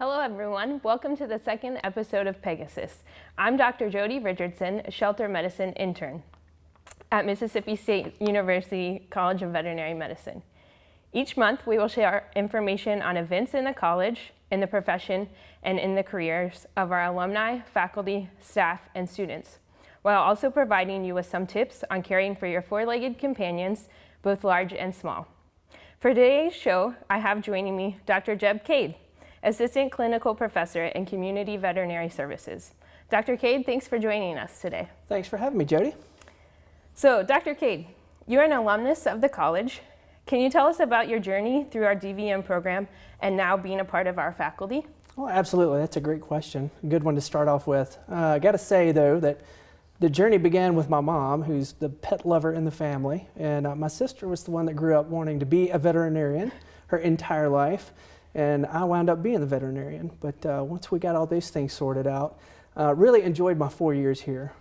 Hello everyone, welcome to the second episode of Pegasus. I'm Dr. Jodi Richardson, a shelter medicine intern at Mississippi State University College of Veterinary Medicine. Each month we will share information on events in the college, in the profession, and in the careers of our alumni, faculty, staff, and students, while also providing you with some tips on caring for your four-legged companions, both large and small. For today's show, I have joining me Dr. Jeb Cade, Assistant Clinical Professor in Community Veterinary Services. Dr. Cade, thanks for joining us today. Thanks for having me, Jodi. So, Dr. Cade, you're an alumnus of the college. Can you tell us about your journey through our DVM program and now being a part of our faculty? Well, absolutely. That's a great question. A good one to start off with. I got to say, though, that the journey began with my mom, who's the pet lover in the family, and my sister was the one that grew up wanting to be a veterinarian her entire life. And I wound up being the veterinarian. But once we got all these things sorted out, really enjoyed my 4 years here.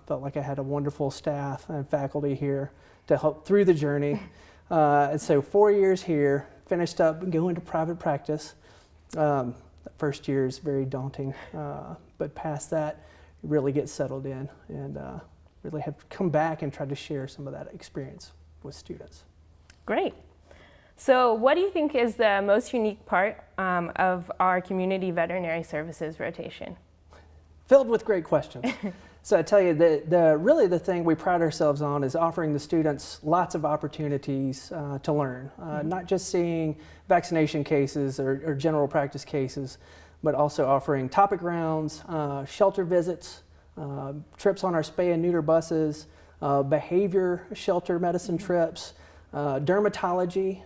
Felt like I had a wonderful staff and faculty here to help through the journey. And so 4 years here, finished up going to private practice. The first year is very daunting, but past that, really get settled in and really have come back and tried to share some of that experience with students. Great. So what do you think is the most unique part of our community veterinary services rotation? Filled with great questions. So I tell you, really the thing we pride ourselves on is offering the students lots of opportunities to learn, not just seeing vaccination cases or general practice cases, but also offering topic rounds, shelter visits, trips on our spay and neuter buses, behavior shelter medicine trips, dermatology,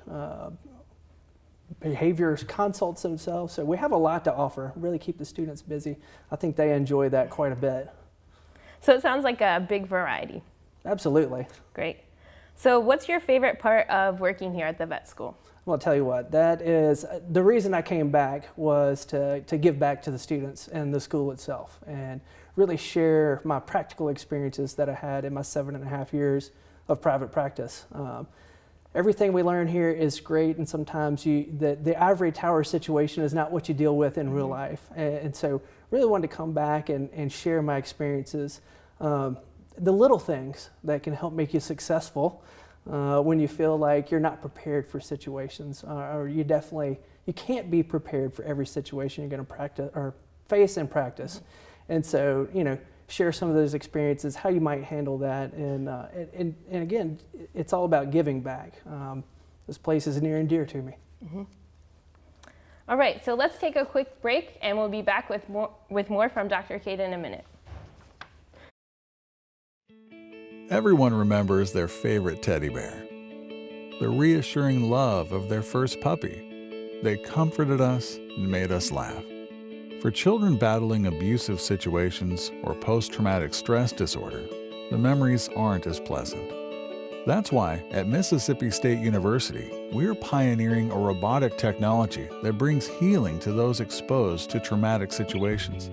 behavior consults themselves. So we have a lot to offer, really keep the students busy. I think they enjoy that quite a bit. So it sounds like a big variety. Absolutely. Great. So what's your favorite part of working here at the vet school? Well, I'll tell you what, that is, the reason I came back was to give back to the students and the school itself and really share my practical experiences that I had in my 7.5 years of private practice. Everything we learn here is great, and sometimes the ivory tower situation is not what you deal with in real life. And so really wanted to come back and share my experiences, the little things that can help make you successful when you feel like you're not prepared for situations, or you can't be prepared for every situation you're going to practice or face in practice. And so, share some of those experiences, how you might handle that, and again, it's all about giving back. This place is near and dear to me. All right, so let's take a quick break, and we'll be back with more from Dr. Cade in a minute. Everyone remembers their favorite teddy bear, the reassuring love of their first puppy. They comforted us and made us laugh. For children battling abusive situations or post-traumatic stress disorder, the memories aren't as pleasant. That's why at Mississippi State University, we're pioneering a robotic technology that brings healing to those exposed to traumatic situations.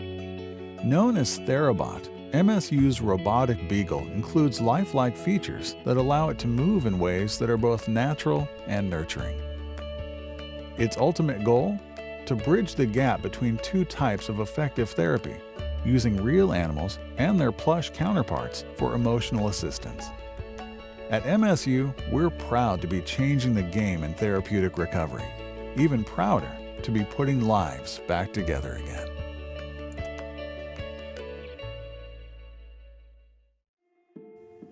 Known as Therabot, MSU's robotic beagle includes lifelike features that allow it to move in ways that are both natural and nurturing. Its ultimate goal? To bridge the gap between two types of effective therapy, using real animals and their plush counterparts for emotional assistance. At MSU, we're proud to be changing the game in therapeutic recovery, even prouder to be putting lives back together again.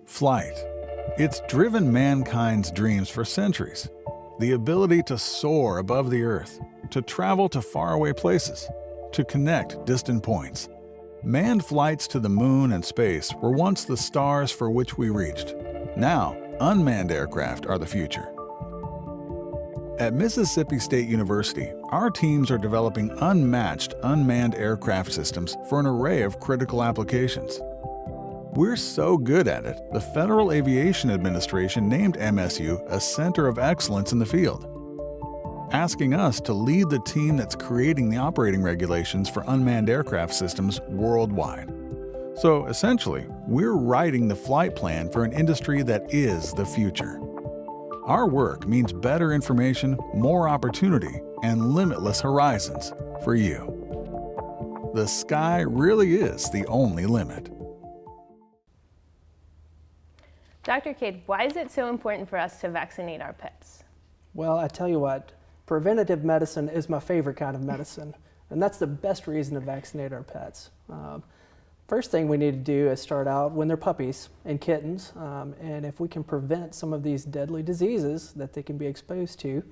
Flight. It's driven mankind's dreams for centuries. The ability to soar above the earth, to travel to faraway places, to connect distant points. Manned flights to the moon and space were once the stars for which we reached. Now, unmanned aircraft are the future. At Mississippi State University, our teams are developing unmatched unmanned aircraft systems for an array of critical applications. We're so good at it, the Federal Aviation Administration named MSU a Center of Excellence in the field, asking us to lead the team that's creating the operating regulations for unmanned aircraft systems worldwide. So essentially, we're writing the flight plan for an industry that is the future. Our work means better information, more opportunity, and limitless horizons, for you. The sky really is the only limit. Dr. Cade, why is it so important for us to vaccinate our pets? Well, I tell you what, preventative medicine is my favorite kind of medicine, and that's the best reason to vaccinate our pets. First thing we need to do is start out when they're puppies and kittens, and if we can prevent some of these deadly diseases that they can be exposed to,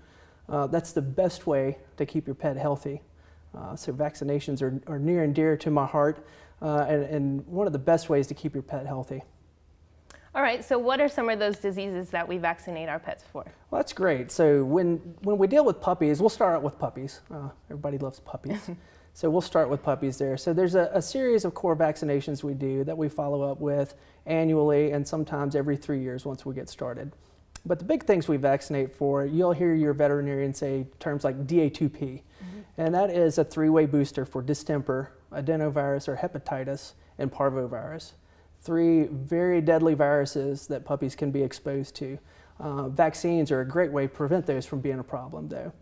that's the best way to keep your pet healthy. So vaccinations are near and dear to my heart, and one of the best ways to keep your pet healthy. All right, so what are some of those diseases that we vaccinate our pets for? Well, that's great. So when we deal with puppies, we'll start out with puppies. Everybody loves puppies. So we'll start with puppies there. So there's a series of core vaccinations we do that we follow up with annually and sometimes every 3 years once we get started. But the big things we vaccinate for, you'll hear your veterinarian say terms like DA2P, and that is a 3-way booster for distemper, adenovirus or hepatitis, and parvovirus. 3 very deadly viruses that puppies can be exposed to. Vaccines are a great way to prevent those from being a problem though.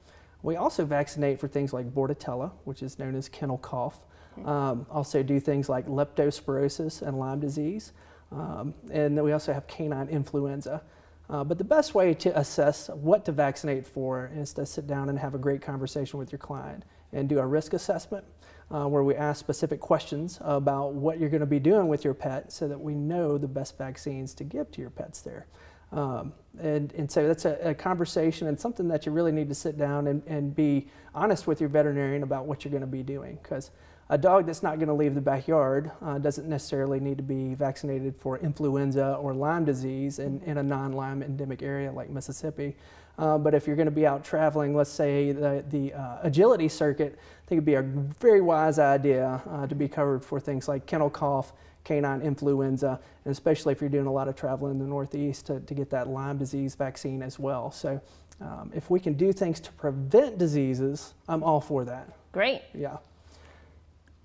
We also vaccinate for things like Bordetella, which is known as kennel cough. Also do things like leptospirosis and Lyme disease. And then we also have canine influenza. But the best way to assess what to vaccinate for is to sit down and have a great conversation with your client and do a risk assessment where we ask specific questions about what you're going to be doing with your pet so that we know the best vaccines to give to your pets there. And so that's a conversation and something that you really need to sit down and be honest with your veterinarian about what you're going to be doing, because a dog that's not going to leave the backyard doesn't necessarily need to be vaccinated for influenza or Lyme disease in a non-Lyme endemic area like Mississippi. But if you're going to be out traveling, let's say the agility circuit, I think it'd be a very wise idea to be covered for things like kennel cough, canine influenza, and especially if you're doing a lot of travel in the Northeast to get that Lyme disease vaccine as well. So if we can do things to prevent diseases, I'm all for that. Great. Yeah.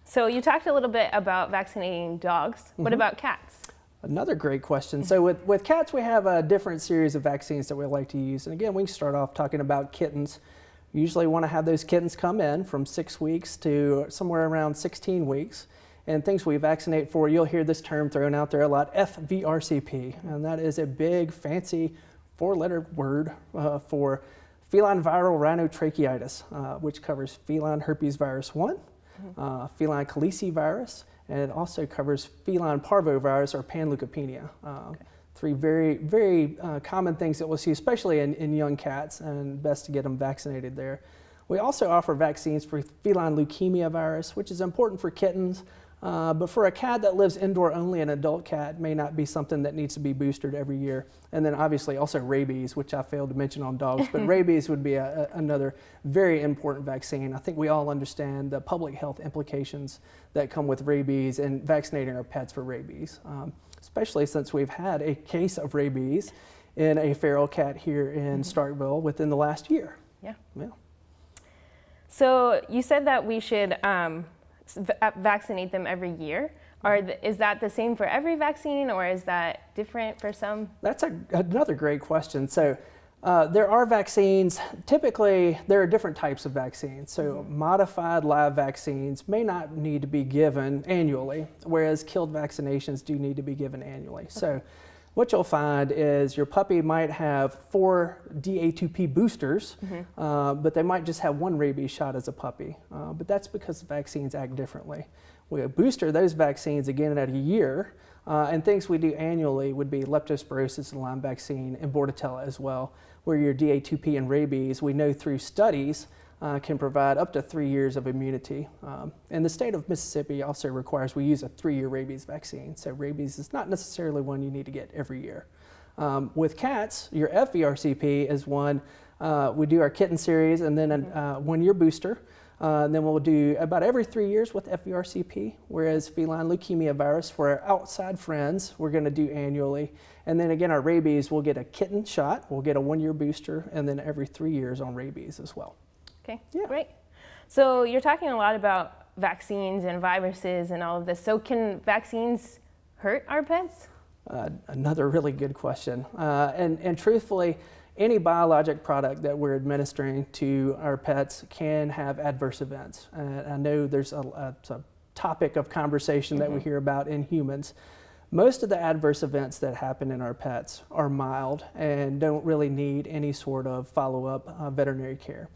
So you talked a little bit about vaccinating dogs. What about cats? Another great question. So with cats, we have a different series of vaccines that we like to use. And again, we can start off talking about kittens. We usually want to have those kittens come in from 6 weeks to somewhere around 16 weeks. And things we vaccinate for, you'll hear this term thrown out there a lot, FVRCP. And that is a big, fancy 4-letter word for feline viral rhinotracheitis, which covers feline herpes virus 1, feline calicivirus, and it also covers feline parvovirus or panleukopenia. 3 very, very common things that we'll see, especially in young cats, and best to get them vaccinated there. We also offer vaccines for feline leukemia virus, which is important for kittens, but for a cat that lives indoor only, an adult cat may not be something that needs to be boosted every year. And then obviously also rabies, which I failed to mention on dogs, but rabies would be another very important vaccine. I think we all understand the public health implications that come with rabies and vaccinating our pets for rabies, especially since we've had a case of rabies in a feral cat here in Starkville within the last year. Yeah. Yeah. So you said that we should vaccinate them every year. Is that the same for every vaccine, or is that different for some? That's another great question. So there are vaccines, typically there are different types of vaccines. So modified live vaccines may not need to be given annually, whereas killed vaccinations do need to be given annually. So what you'll find is your puppy might have 4 DA2P boosters, but they might just have 1 rabies shot as a puppy. But that's because the vaccines act differently. We booster those vaccines again at a year, and things we do annually would be leptospirosis and Lyme vaccine and Bordetella as well, where your DA2P and rabies, we know through studies, can provide up to 3 years of immunity. And the state of Mississippi also requires we use a 3-year rabies vaccine. So rabies is not necessarily one you need to get every year. With cats, your FVRCP is one, we do our kitten series and then a 1-year booster. Then we'll do about every 3 years with FVRCP, whereas feline leukemia virus for our outside friends, we're going to do annually. And then again, our rabies, we'll get a kitten shot, we'll get a 1-year booster, and then every 3 years on rabies as well. Okay, Yeah. great. So you're talking a lot about vaccines and viruses and all of this. So can vaccines hurt our pets? Another really good question. And truthfully, any biologic product that we're administering to our pets can have adverse events. I know there's a topic of conversation that we hear about in humans. Most of the adverse events that happen in our pets are mild and don't really need any sort of follow-up veterinary care.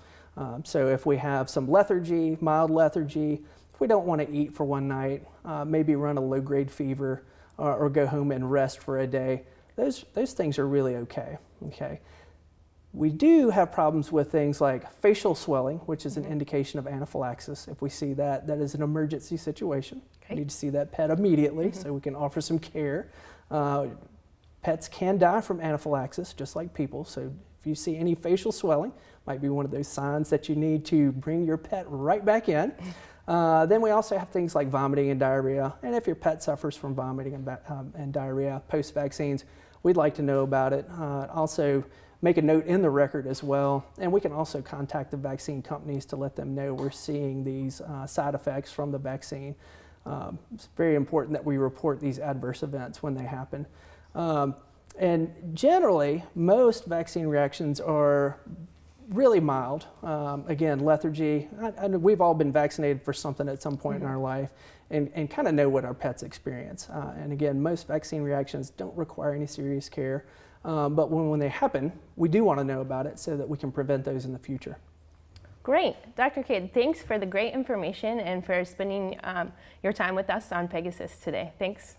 So if we have some lethargy, mild lethargy, if we don't want to eat for one night, maybe run a low-grade fever, or go home and rest for a day, those things are really okay. We do have problems with things like facial swelling, which is an indication of anaphylaxis. If we see that, that is an emergency situation. We need to see that pet immediately so we can offer some care. Pets can die from anaphylaxis, just like people. So if you see any facial swelling, might be one of those signs that you need to bring your pet right back in. Then we also have things like vomiting and diarrhea. And if your pet suffers from vomiting and diarrhea post-vaccines, we'd like to know about it. Also, make a note in the record as well. And we can also contact the vaccine companies to let them know we're seeing these side effects from the vaccine. It's very important that we report these adverse events when they happen. And generally, most vaccine reactions are really mild. Again, lethargy. We've all been vaccinated for something at some point in our life and kind of know what our pets experience. And again, most vaccine reactions don't require any serious care. But when they happen, we do want to know about it so that we can prevent those in the future. Great. Dr. Cade, thanks for the great information and for spending your time with us on Pegasus today. Thanks.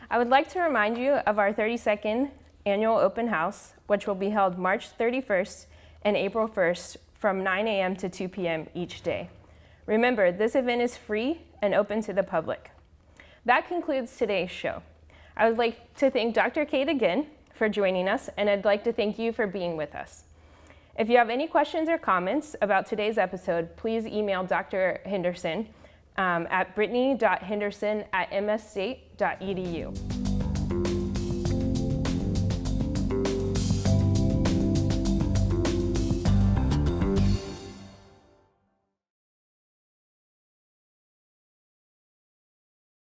I would like to remind you of our 32nd annual open house, which will be held March 31st and April 1st from 9 a.m. to 2 p.m. each day. Remember, this event is free and open to the public. That concludes today's show. I would like to thank Dr. Cade again for joining us, and I'd like to thank you for being with us. If you have any questions or comments about today's episode, please email Dr. Henderson at brittany.henderson@msstate.edu.